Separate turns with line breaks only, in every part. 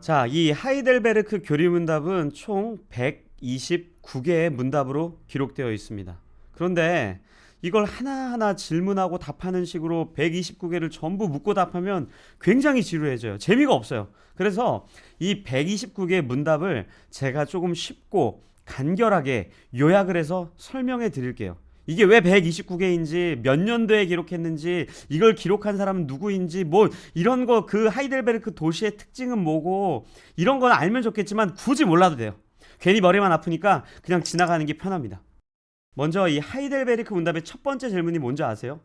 자, 이 하이델베르크 교리문답은 총 129개의 문답으로 기록되어 있습니다. 그런데 이걸 하나하나 질문하고 답하는 식으로 129개를 전부 묻고 답하면 굉장히 지루해져요. 재미가 없어요. 그래서 이 129개의 문답을 제가 조금 쉽고 간결하게 요약을 해서 설명해 드릴게요. 이게 왜 129개인지, 몇 년도에 기록했는지, 이걸 기록한 사람은 누구인지, 뭐 이런 거, 그 하이델베르크 도시의 특징은 뭐고, 이런 건 알면 좋겠지만 굳이 몰라도 돼요. 괜히 머리만 아프니까 그냥 지나가는 게 편합니다. 먼저 이 하이델베르크 문답의 첫 번째 질문이 뭔지 아세요?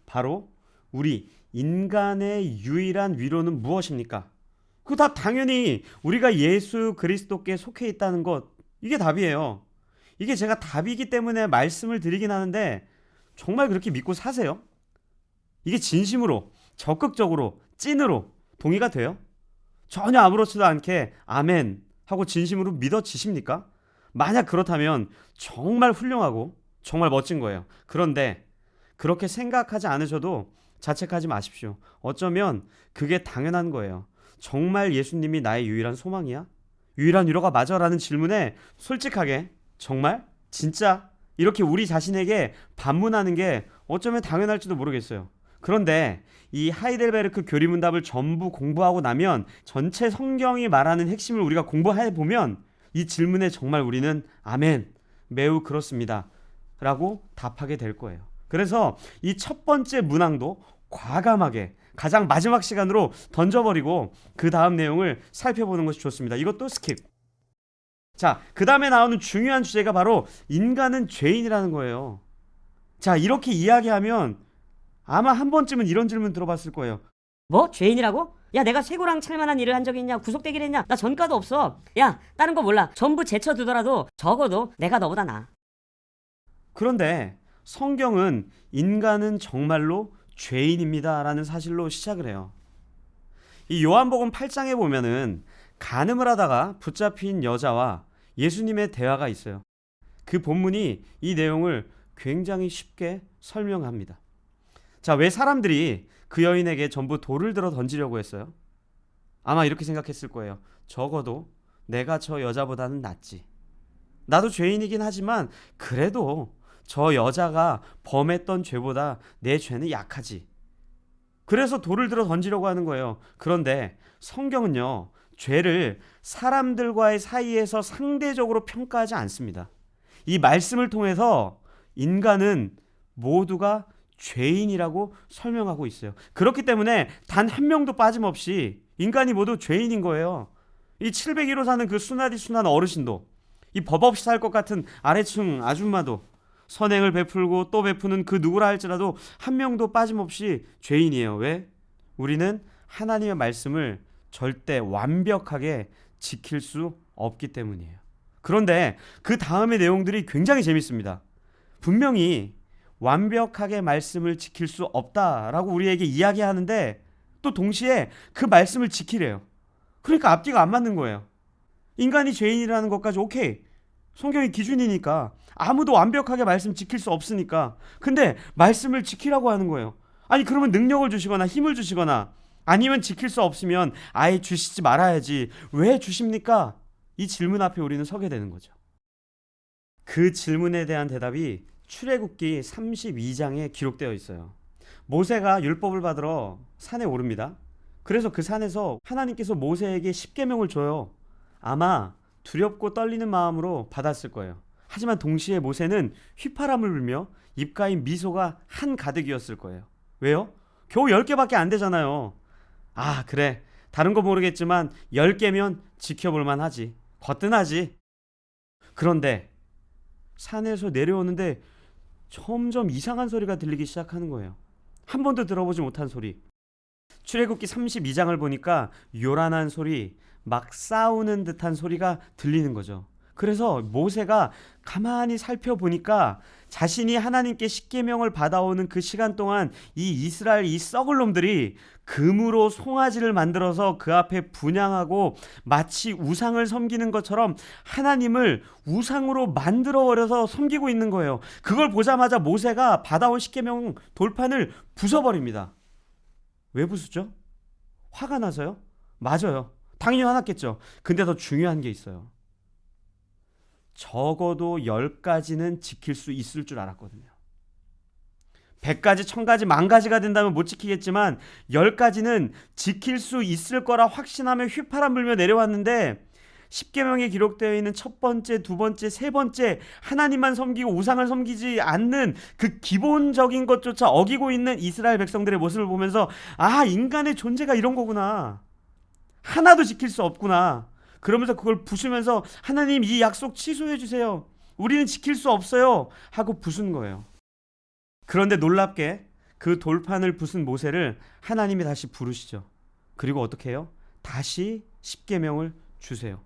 바로 우리 인간의 유일한 위로는 무엇입니까? 그 답 당연히 우리가 예수 그리스도께 속해 있다는 것, 이게 답이에요. 이게 제가 답이기 때문에 말씀을 드리긴 하는데 정말 그렇게 믿고 사세요? 이게 진심으로, 적극적으로, 찐으로 동의가 돼요? 전혀 아무렇지도 않게 아멘 하고 진심으로 믿어지십니까? 만약 그렇다면 정말 훌륭하고 정말 멋진 거예요. 그런데 그렇게 생각하지 않으셔도 자책하지 마십시오. 어쩌면 그게 당연한 거예요. 정말 예수님이 나의 유일한 소망이야? 유일한 위로가 맞아? 라는 질문에 솔직하게 정말? 진짜? 이렇게 우리 자신에게 반문하는 게 어쩌면 당연할지도 모르겠어요. 그런데 이 하이델베르크 교리문답을 전부 공부하고 나면 전체 성경이 말하는 핵심을 우리가 공부해 보면 이 질문에 정말 우리는 아멘, 매우 그렇습니다 라고 답하게 될 거예요. 그래서 이 첫 번째 문항도 과감하게 가장 마지막 시간으로 던져버리고 그 다음 내용을 살펴보는 것이 좋습니다. 이것도 스킵. 자, 그 다음에 나오는 중요한 주제가 바로 인간은 죄인이라는 거예요. 자, 이렇게 이야기하면 아마 한 번쯤은 이런 질문 들어봤을 거예요.
뭐? 죄인이라고? 야, 내가 쇠고랑 찰만한 일을 한 적이 있냐? 구속되긴 했냐? 나 전과도 없어. 야, 다른 거 몰라. 전부 제쳐두더라도 적어도 내가 너보다 나아.
그런데 성경은 인간은 정말로 죄인입니다 라는 사실로 시작을 해요. 이 요한복음 8장에 보면은 간음을 하다가 붙잡힌 여자와 예수님의 대화가 있어요. 그 본문이 이 내용을 굉장히 쉽게 설명합니다. 자, 왜 사람들이 그 여인에게 전부 돌을 들어 던지려고 했어요? 아마 이렇게 생각했을 거예요. 적어도 내가 저 여자보다는 낫지. 나도 죄인이긴 하지만 그래도 저 여자가 범했던 죄보다 내 죄는 약하지. 그래서 돌을 들어 던지려고 하는 거예요. 그런데 성경은요, 죄를 사람들과의 사이에서 상대적으로 평가하지 않습니다. 이 말씀을 통해서 인간은 모두가 죄인이라고 설명하고 있어요. 그렇기 때문에 단 한 명도 빠짐없이 인간이 모두 죄인인 거예요. 이 701호 사는 그 순하디 순한 어르신도, 이 법 없이 살 것 같은 아래층 아줌마도, 선행을 베풀고 또 베푸는 그 누구라 할지라도 한 명도 빠짐없이 죄인이에요. 왜? 우리는 하나님의 말씀을 절대 완벽하게 지킬 수 없기 때문이에요. 그런데 그 다음의 내용들이 굉장히 재밌습니다. 분명히 완벽하게 말씀을 지킬 수 없다라고 우리에게 이야기하는데 또 동시에 그 말씀을 지키래요. 그러니까 앞뒤가 안 맞는 거예요. 인간이 죄인이라는 것까지 오케이. 성경이 기준이니까 아무도 완벽하게 말씀 지킬 수 없으니까. 근데 말씀을 지키라고 하는 거예요. 아니 그러면 능력을 주시거나 힘을 주시거나 아니면 지킬 수 없으면 아예 주시지 말아야지. 왜 주십니까? 이 질문 앞에 우리는 서게 되는 거죠. 그 질문에 대한 대답이 출애굽기 32장에 기록되어 있어요. 모세가 율법을 받으러 산에 오릅니다. 그래서 그 산에서 하나님께서 모세에게 십계명을 줘요. 아마 두렵고 떨리는 마음으로 받았을 거예요. 하지만 동시에 모세는 휘파람을 불며 입가에 미소가 한가득이었을 거예요. 왜요? 겨우 10개밖에 안 되잖아요. 아, 그래. 다른 거 모르겠지만 10개면 지켜볼만 하지. 거뜬하지. 그런데 산에서 내려오는데 점점 이상한 소리가 들리기 시작하는 거예요. 한 번도 들어보지 못한 소리. 출애굽기 32장을 보니까 요란한 소리, 막 싸우는 듯한 소리가 들리는 거죠. 그래서 모세가 가만히 살펴보니까 자신이 하나님께 십계명을 받아오는 그 시간 동안 이 이스라엘 이 썩을 놈들이 금으로 송아지를 만들어서 그 앞에 분향하고 마치 우상을 섬기는 것처럼 하나님을 우상으로 만들어버려서 섬기고 있는 거예요. 그걸 보자마자 모세가 받아온 십계명 돌판을 부숴버립니다. 왜 부수죠? 화가 나서요? 맞아요. 당연히 화났겠죠. 근데 더 중요한 게 있어요. 적어도 10가지는 지킬 수 있을 줄 알았거든요. 100가지, 1000가지, 10,000가지가 된다면 못 지키겠지만 10가지는 지킬 수 있을 거라 확신하며 휘파람 불며 내려왔는데, 십계명에 기록되어 있는 첫 번째, 두 번째, 세 번째, 하나님만 섬기고 우상을 섬기지 않는 그 기본적인 것조차 어기고 있는 이스라엘 백성들의 모습을 보면서, 아, 인간의 존재가 이런 거구나, 하나도 지킬 수 없구나, 그러면서 그걸 부수면서 하나님, 이 약속 취소해 주세요, 우리는 지킬 수 없어요 하고 부순 거예요. 그런데 놀랍게 그 돌판을 부순 모세를 하나님이 다시 부르시죠. 그리고 어떻게 해요? 다시 십계명을 주세요.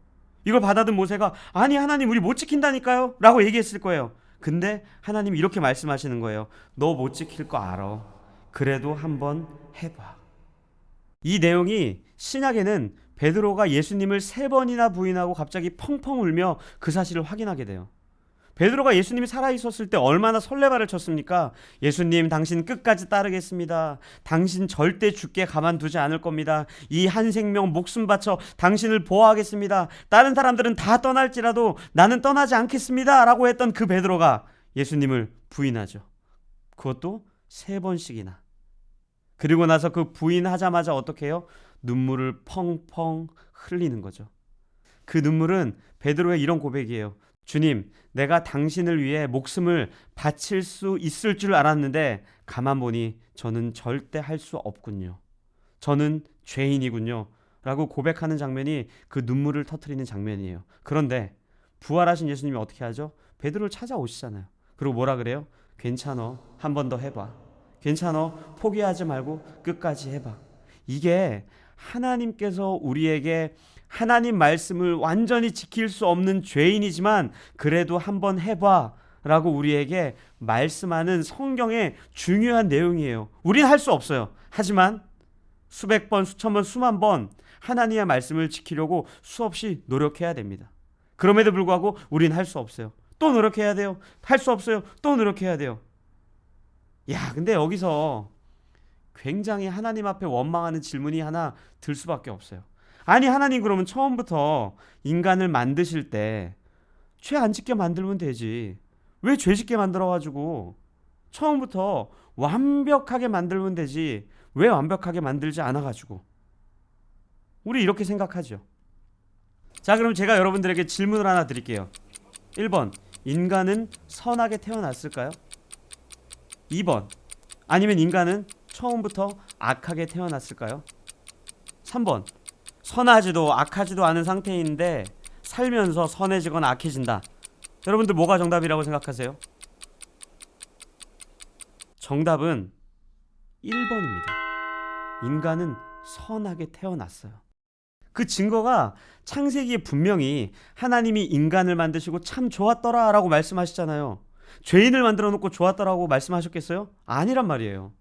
이걸 받아든 모세가, 아니 하나님, 우리 못 지킨다니까요 라고 얘기했을 거예요. 근데 하나님이 이렇게 말씀하시는 거예요. 너 못 지킬 거 알아. 그래도 한번 해봐. 이 내용이 신약에는 베드로가 예수님을 3번이나 부인하고 갑자기 펑펑 울며 그 사실을 확인하게 돼요. 베드로가 예수님이 살아있었을 때 얼마나 설레발을 쳤습니까? 예수님, 당신 끝까지 따르겠습니다. 당신 절대 죽게 가만두지 않을 겁니다. 이 한 생명 목숨 바쳐 당신을 보호하겠습니다. 다른 사람들은 다 떠날지라도 나는 떠나지 않겠습니다 라고 했던 그 베드로가 예수님을 부인하죠. 그것도 3번씩이나. 그리고 나서 그 부인하자마자 어떻게 해요? 눈물을 펑펑 흘리는 거죠. 그 눈물은 베드로의 이런 고백이에요. 주님, 내가 당신을 위해 목숨을 바칠 수 있을 줄 알았는데 가만 보니 저는 절대 할 수 없군요. 저는 죄인이군요 라고 고백하는 장면이 그 눈물을 터뜨리는 장면이에요. 그런데 부활하신 예수님이 어떻게 하죠? 베드로를 찾아오시잖아요. 그리고 뭐라 그래요? 괜찮어, 한 번 더 해봐. 괜찮어, 포기하지 말고 끝까지 해봐. 이게 하나님께서 우리에게 하나님 말씀을 완전히 지킬 수 없는 죄인이지만 그래도 한번 해봐 라고 우리에게 말씀하는 성경의 중요한 내용이에요. 우리는 할 수 없어요. 하지만 수백 번, 수천 번, 수만 번 하나님의 말씀을 지키려고 수없이 노력해야 됩니다. 그럼에도 불구하고 우리는 할 수 없어요. 또 노력해야 돼요. 할 수 없어요. 또 노력해야 돼요. 야, 근데 여기서 굉장히 하나님 앞에 원망하는 질문이 하나 들 수밖에 없어요. 아니 하나님, 그러면 처음부터 인간을 만드실 때 죄 안 짓게 만들면 되지, 왜 죄 짓게 만들어가지고 처음부터 완벽하게 만들면 되지 왜 완벽하게 만들지 않아가지고. 우리 이렇게 생각하죠. 자, 그럼 제가 여러분들에게 질문을 하나 드릴게요. 1번, 인간은 선하게 태어났을까요? 2번, 아니면 인간은 처음부터 악하게 태어났을까요? 3번, 선하지도 악하지도 않은 상태인데 살면서 선해지거나 악해진다. 여러분들 뭐가 정답이라고 생각하세요? 정답은 1번입니다. 인간은 선하게 태어났어요. 그 증거가 창세기에 분명히 하나님이 인간을 만드시고 참 좋았더라 라고 말씀하시잖아요. 죄인을 만들어 놓고 좋았더라고 말씀하셨겠어요? 아니란 말이에요.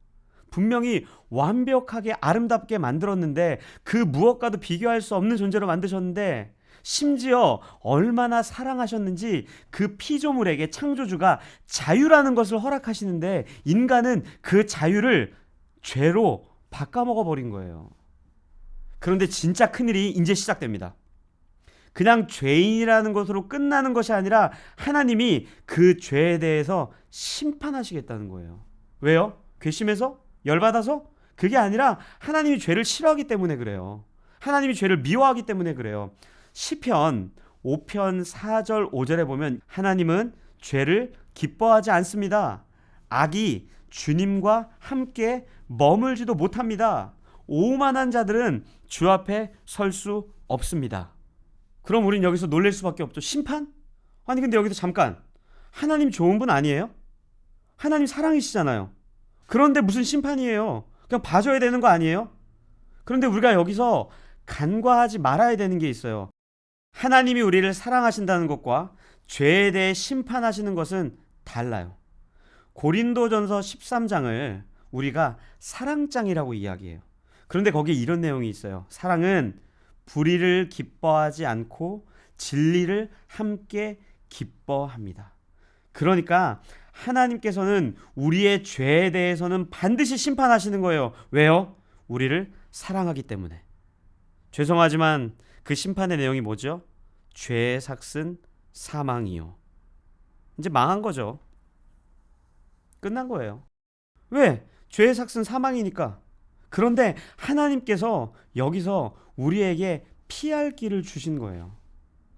분명히 완벽하게 아름답게 만들었는데 그 무엇과도 비교할 수 없는 존재로 만드셨는데, 심지어 얼마나 사랑하셨는지 그 피조물에게 창조주가 자유라는 것을 허락하시는데 인간은 그 자유를 죄로 바꿔먹어버린 거예요. 그런데 진짜 큰일이 이제 시작됩니다. 그냥 죄인이라는 것으로 끝나는 것이 아니라 하나님이 그 죄에 대해서 심판하시겠다는 거예요. 왜요? 괘씸해서? 열받아서? 그게 아니라 하나님이 죄를 싫어하기 때문에 그래요. 하나님이 죄를 미워하기 때문에 그래요. 시편 5편 4절 5절에 보면 하나님은 죄를 기뻐하지 않습니다. 악이 주님과 함께 머물지도 못합니다. 오만한 자들은 주 앞에 설 수 없습니다. 그럼 우린 여기서 놀랄 수밖에 없죠. 심판? 아니 근데 여기서 잠깐, 하나님 좋은 분 아니에요? 하나님 사랑이시잖아요. 그런데 무슨 심판이에요? 그냥 봐줘야 되는 거 아니에요? 그런데 우리가 여기서 간과하지 말아야 되는 게 있어요. 하나님이 우리를 사랑하신다는 것과 죄에 대해 심판하시는 것은 달라요. 고린도전서 13장을 우리가 사랑장이라고 이야기해요. 그런데 거기에 이런 내용이 있어요. 사랑은 불의를 기뻐하지 않고 진리를 함께 기뻐합니다. 그러니까 하나님께서는 우리의 죄에 대해서는 반드시 심판하시는 거예요. 왜요? 우리를 사랑하기 때문에. 죄송하지만 그 심판의 내용이 뭐죠? 죄의 삭은 사망이요. 이제 망한 거죠. 끝난 거예요. 왜? 죄의 삭은 사망이니까. 그런데 하나님께서 여기서 우리에게 피할 길을 주신 거예요.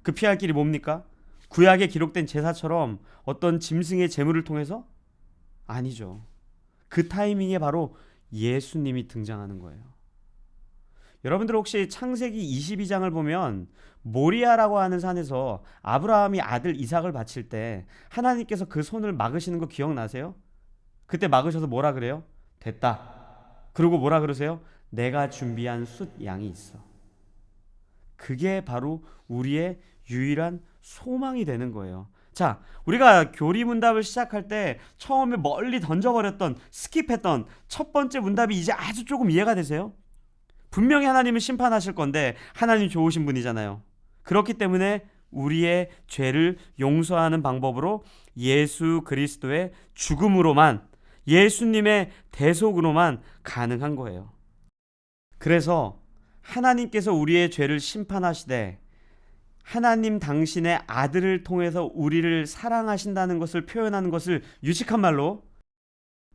그 피할 길이 뭡니까? 구약에 기록된 제사처럼 어떤 짐승의 제물을 통해서? 아니죠. 그 타이밍에 바로 예수님이 등장하는 거예요. 여러분들 혹시 창세기 22장을 보면 모리아라고 하는 산에서 아브라함이 아들 이삭을 바칠 때 하나님께서 그 손을 막으시는 거 기억나세요? 그때 막으셔서 뭐라 그래요? 됐다. 그리고 뭐라 그러세요? 내가 준비한 숫 양이 있어. 그게 바로 우리의 유일한 소망이 되는 거예요. 자, 우리가 교리 문답을 시작할 때 처음에 멀리 던져버렸던, 스킵했던 첫 번째 문답이 이제 아주 조금 이해가 되세요? 분명히 하나님은 심판하실 건데 하나님 좋으신 분이잖아요. 그렇기 때문에 우리의 죄를 용서하는 방법으로 예수 그리스도의 죽음으로만, 예수님의 대속으로만 가능한 거예요. 그래서 하나님께서 우리의 죄를 심판하시되 하나님 당신의 아들을 통해서 우리를 사랑하신다는 것을 표현하는 것을 유식한 말로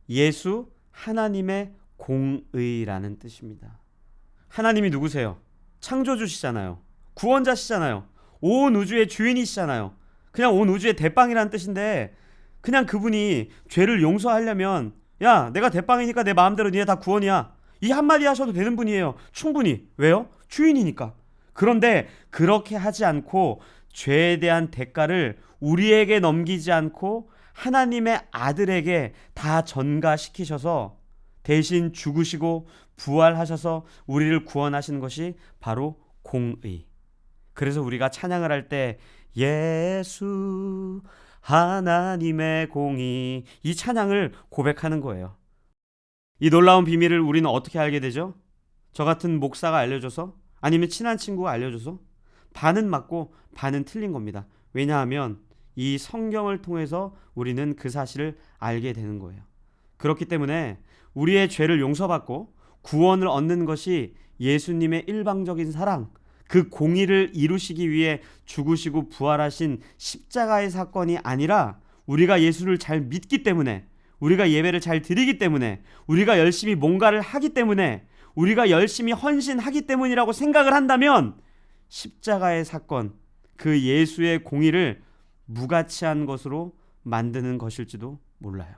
예수 하나님의 공의라는 뜻입니다. 하나님이 누구세요? 창조주시잖아요. 구원자시잖아요. 온 우주의 주인이시잖아요. 그냥 온 우주의 대빵이라는 뜻인데 그냥 그분이 죄를 용서하려면 야, 내가 대빵이니까 내 마음대로 니네 다 구원이야. 이 한마디 하셔도 되는 분이에요. 충분히. 왜요? 주인이니까. 그런데 그렇게 하지 않고 죄에 대한 대가를 우리에게 넘기지 않고 하나님의 아들에게 다 전가시키셔서 대신 죽으시고 부활하셔서 우리를 구원하시는 것이 바로 공의. 그래서 우리가 찬양을 할 때 예수 하나님의 공의, 이 찬양을 고백하는 거예요. 이 놀라운 비밀을 우리는 어떻게 알게 되죠? 저 같은 목사가 알려줘서, 아니면 친한 친구가 알려줘서? 반은 맞고 반은 틀린 겁니다. 왜냐하면 이 성경을 통해서 우리는 그 사실을 알게 되는 거예요. 그렇기 때문에 우리의 죄를 용서받고 구원을 얻는 것이 예수님의 일방적인 사랑, 그 공의를 이루시기 위해 죽으시고 부활하신 십자가의 사건이 아니라 우리가 예수를 잘 믿기 때문에, 우리가 예배를 잘 드리기 때문에, 우리가 열심히 뭔가를 하기 때문에, 우리가 열심히 헌신하기 때문이라고 생각을 한다면 십자가의 사건, 그 예수의 공의를 무가치한 것으로 만드는 것일지도 몰라요.